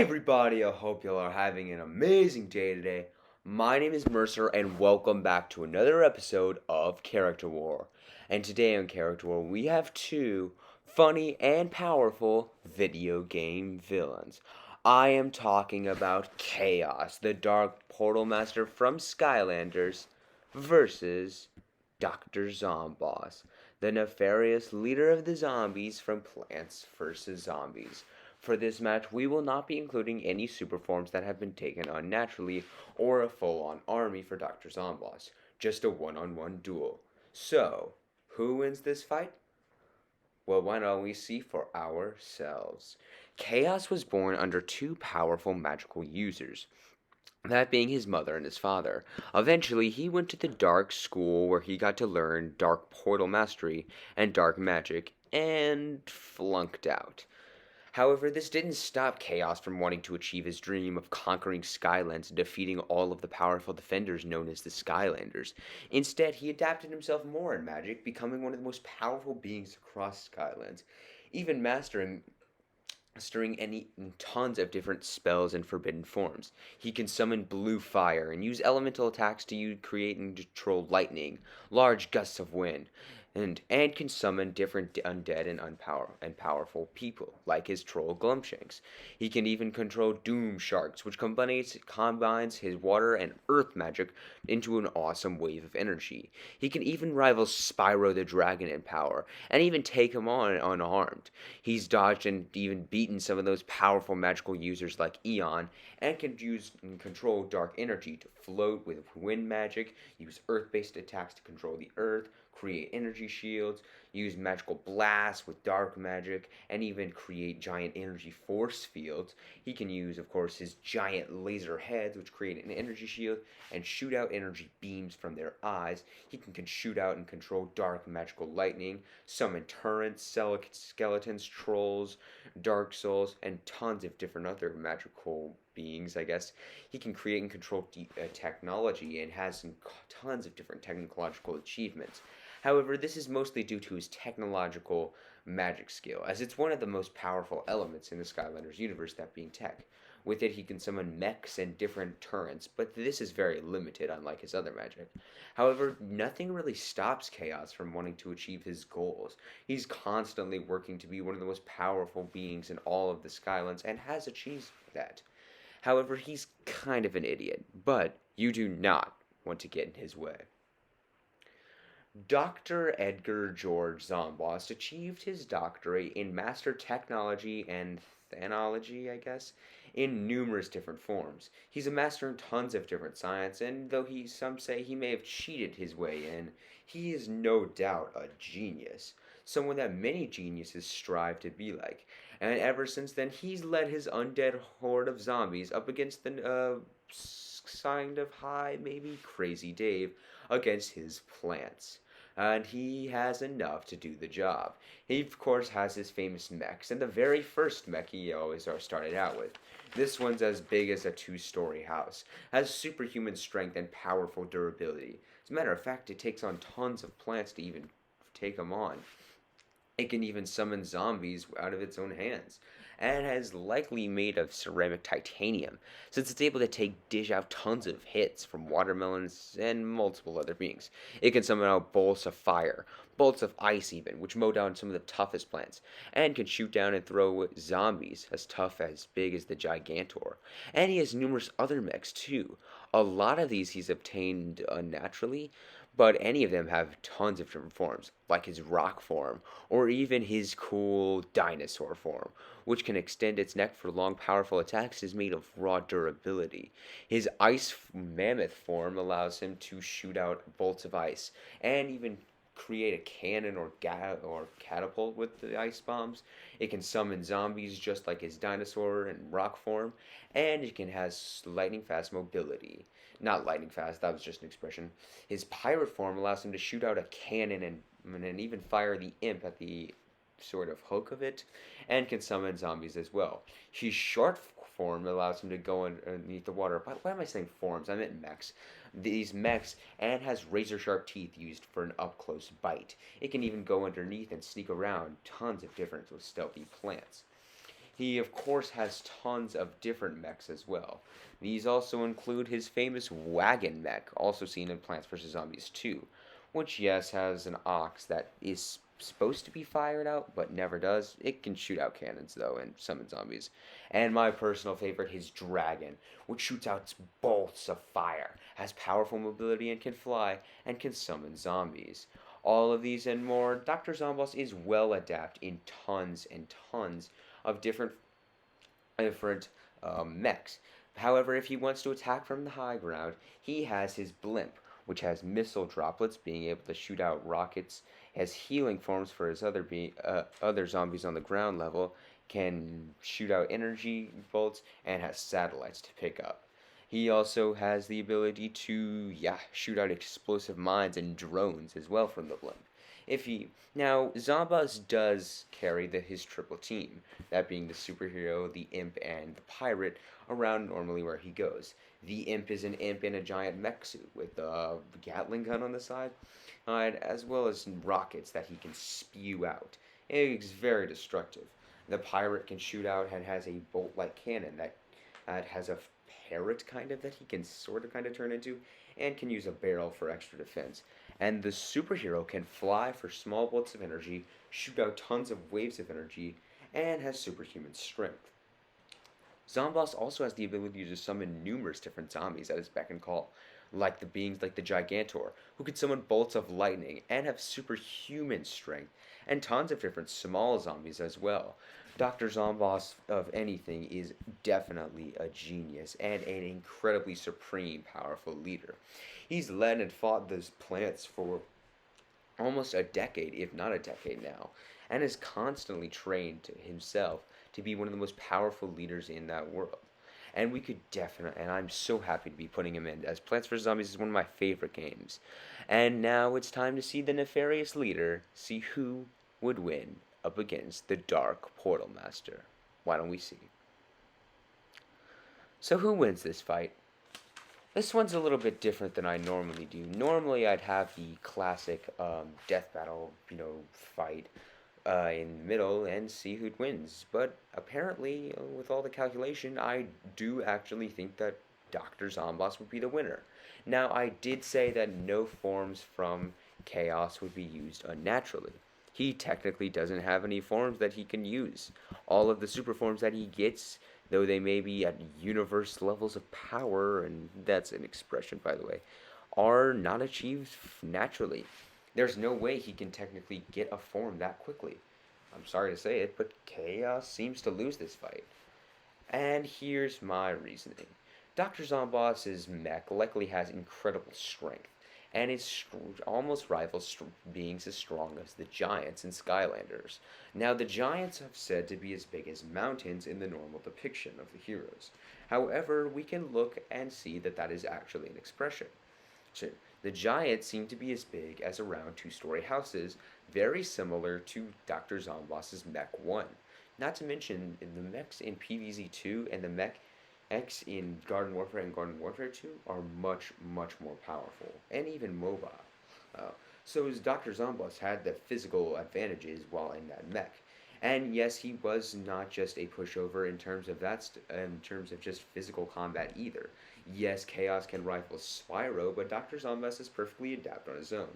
everybody, I hope y'all are having an amazing day today. My name is Mercer and welcome back to another episode of Character War. And today on Character War we have two funny and powerful video game villains. I am talking about Kaos, the Dark Portal Master from Skylanders, versus Dr. Zomboss, the nefarious leader of the zombies from Plants vs. Zombies. For this match, we will not be including any super forms that have been taken unnaturally or a full-on army for Dr. Zomboss, just a one-on-one duel. So, who wins this fight? Well, why don't we see for ourselves? Chaos was born under two powerful magical users, that being his mother and his father. Eventually, he went to the Dark School where he got to learn Dark Portal Mastery and Dark Magic, and flunked out. However, this didn't stop Chaos from wanting to achieve his dream of conquering Skylands and defeating all of the powerful defenders known as the Skylanders. Instead, he adapted himself more in magic, becoming one of the most powerful beings across Skylands, even mastering any tons of different spells and forbidden forms. He can summon blue fire and use elemental attacks to create and control lightning, large gusts of wind, and can summon different undead and powerful people, like his troll Glumshanks. He can even control Doom Sharks, which combines his water and earth magic into an awesome wave of energy. He can even rival Spyro the Dragon in power, and even take him on unarmed. He's dodged and even beaten some of those powerful magical users like Eon, and can use and control dark energy to float with wind magic, use earth-based attacks to control the earth, create energy shields, use magical blasts with dark magic, and even create giant energy force fields. He can use, of course, his giant laser heads, which create an energy shield, and shoot out energy beams from their eyes. He can shoot out and control dark magical lightning, summon turrets, skeletons, trolls, dark souls, and tons of different other magical beings, I guess. He can create and control technology and has tons of different technological achievements. However, this is mostly due to his technological magic skill, as it's one of the most powerful elements in the Skylanders universe, that being tech. With it, he can summon mechs and different turrets, but this is very limited, unlike his other magic. However, nothing really stops Chaos from wanting to achieve his goals. He's constantly working to be one of the most powerful beings in all of the Skylands, and has achieved that. However, he's kind of an idiot, but you do not want to get in his way. Dr. Edgar George Zomboss achieved his doctorate in Master Technology and Thanology, I guess, in numerous different forms. He's a master in tons of different science, and though some say he may have cheated his way in, he is no doubt a genius. Someone that many geniuses strive to be like. And ever since then, he's led his undead horde of zombies up against the kind of high, maybe crazy Dave, against his plants. And he has enough to do the job. He, of course, has his famous mechs, and the very first mech he always started out with. This one's as big as a two-story house, has superhuman strength and powerful durability. As a matter of fact, it takes on tons of plants to even take them on. It can even summon zombies out of its own hands, and is likely made of ceramic titanium, since it's able to dish out tons of hits from watermelons and multiple other beings. It can summon out bolts of fire, bolts of ice even, which mow down some of the toughest plants, and can shoot down and throw zombies as big as the Gigantor. And he has numerous other mechs too. A lot of these he's obtained unnaturally, but any of them have tons of different forms, like his rock form, or even his cool dinosaur form, which can extend its neck for long, powerful attacks, is made of raw durability. His ice mammoth form allows him to shoot out bolts of ice, and even create a cannon or catapult with the ice bombs. It can summon zombies just like his dinosaur and rock form, and it has lightning fast mobility. Not lightning fast, that was just an expression. His pirate form allows him to shoot out a cannon and even fire the imp at the sort of hook of it, and can summon zombies as well. His short form allows him to go underneath the water. Why am I saying forms? I meant mechs. These mechs, and has razor sharp teeth used for an up close bite. It can even go underneath and sneak around tons of different stealthy plants. He, of course, has tons of different mechs as well. These also include his famous wagon mech, also seen in Plants vs. Zombies 2, which, yes, has an ox that is supposed to be fired out, but never does. It can shoot out cannons, though, and summon zombies. And my personal favorite, his dragon, which shoots out bolts of fire, has powerful mobility and can fly, and can summon zombies. All of these and more, Dr. Zomboss is well adapted in tons and tons of different mechs. However, if he wants to attack from the high ground, he has his blimp, which has missile droplets, being able to shoot out rockets, has healing forms for his other zombies on the ground level, can shoot out energy bolts, and has satellites to pick up. He also has the ability to, yeah, shoot out explosive mines and drones as well from the blimp. If he Now, Zomboss does carry his triple team, that being the superhero, the imp, and the pirate, around normally where he goes. The imp is an imp in a giant mech suit with a Gatling gun on the side, as well as rockets that he can spew out. It's very destructive. The pirate can shoot out and has a bolt-like cannon that has a parrot kind of that he can sort of kind of turn into, and can use a barrel for extra defense. And the superhero can fly for small bolts of energy, shoot out tons of waves of energy, and has superhuman strength. Zomboss also has the ability to summon numerous different zombies at his beck and call, like the beings like the Gigantor, who can summon bolts of lightning and have superhuman strength, and tons of different small zombies as well. Dr. Zomboss of anything is definitely a genius and an incredibly supreme powerful leader. He's led and fought those plants for almost a decade, if not a decade now, and has constantly trained himself to be one of the most powerful leaders in that world. And we could definitely, and I'm so happy to be putting him in, as Plants vs. Zombies is one of my favorite games. And now it's time to see the nefarious leader, see who would win up against the Dark Portal Master. Why don't we see? So who wins this fight? This one's a little bit different than I normally do. Normally I'd have the classic death battle, fight in the middle and see who wins. But apparently, with all the calculation, I do actually think that Dr. Zomboss would be the winner. Now, I did say that no forms from Kaos would be used unnaturally. He technically doesn't have any forms that he can use. All of the super forms that he gets, though they may be at universe levels of power, and that's an expression, by the way, are not achieved naturally. There's no way he can technically get a form that quickly. I'm sorry to say it, but Chaos seems to lose this fight. And here's my reasoning. Dr. Zomboss's mech likely has incredible strength, and almost rivals beings as strong as the giants in Skylanders. Now, the giants are said to be as big as mountains in the normal depiction of the heroes. However, we can look and see that that is actually an expression. So, the giants seem to be as big as around two-story houses, very similar to Dr. Zomboss's Mech 1. Not to mention, the mechs in PvZ2 and the mech X in Garden Warfare and Garden Warfare 2 are much, much more powerful, and even mobile. So Dr. Zomboss had the physical advantages while in that mech. And yes, he was not just a pushover in terms of in terms of just physical combat either. Yes, Chaos can rival Spyro, but Dr. Zomboss is perfectly adept on his own.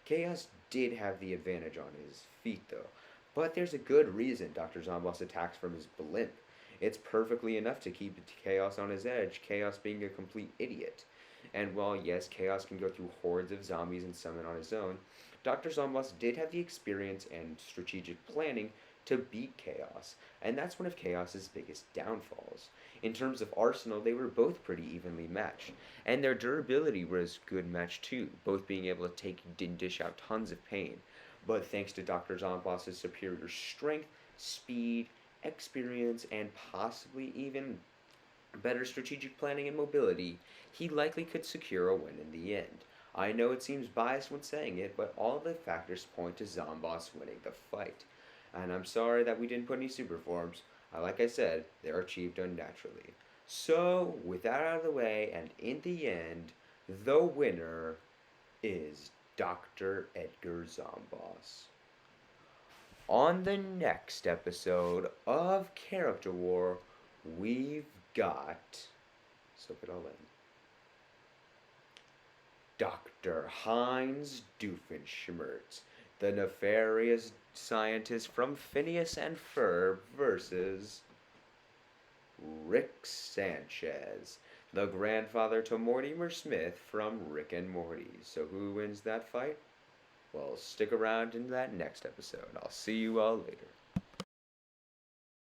Chaos did have the advantage on his feet though, but there's a good reason Dr. Zomboss attacks from his blimp. It's perfectly enough to keep Chaos on his edge, Chaos being a complete idiot. And while yes, Chaos can go through hordes of zombies and summon on his own, Dr. Zomboss did have the experience and strategic planning to beat Chaos, and that's one of Chaos's biggest downfalls. In terms of arsenal, they were both pretty evenly matched, and their durability was good match too, both being able to take and dish out tons of pain. But thanks to Dr. Zomboss's superior strength, speed, experience, and possibly even better strategic planning and mobility, he likely could secure a win in the end. I know it seems biased when saying it, but all the factors point to Zomboss winning the fight. And I'm sorry that we didn't put any super forms. Like I said, they're achieved unnaturally. So, with that out of the way, and in the end, the winner is Dr. Edgar Zomboss. On the next episode of Character War, we've got, soak it all in, Dr. Heinz Doofenshmirtz, the nefarious scientist from Phineas and Ferb versus Rick Sanchez, the grandfather to Mortimer Smith from Rick and Morty. So who wins that fight? Well, stick around in that next episode. I'll see you all later.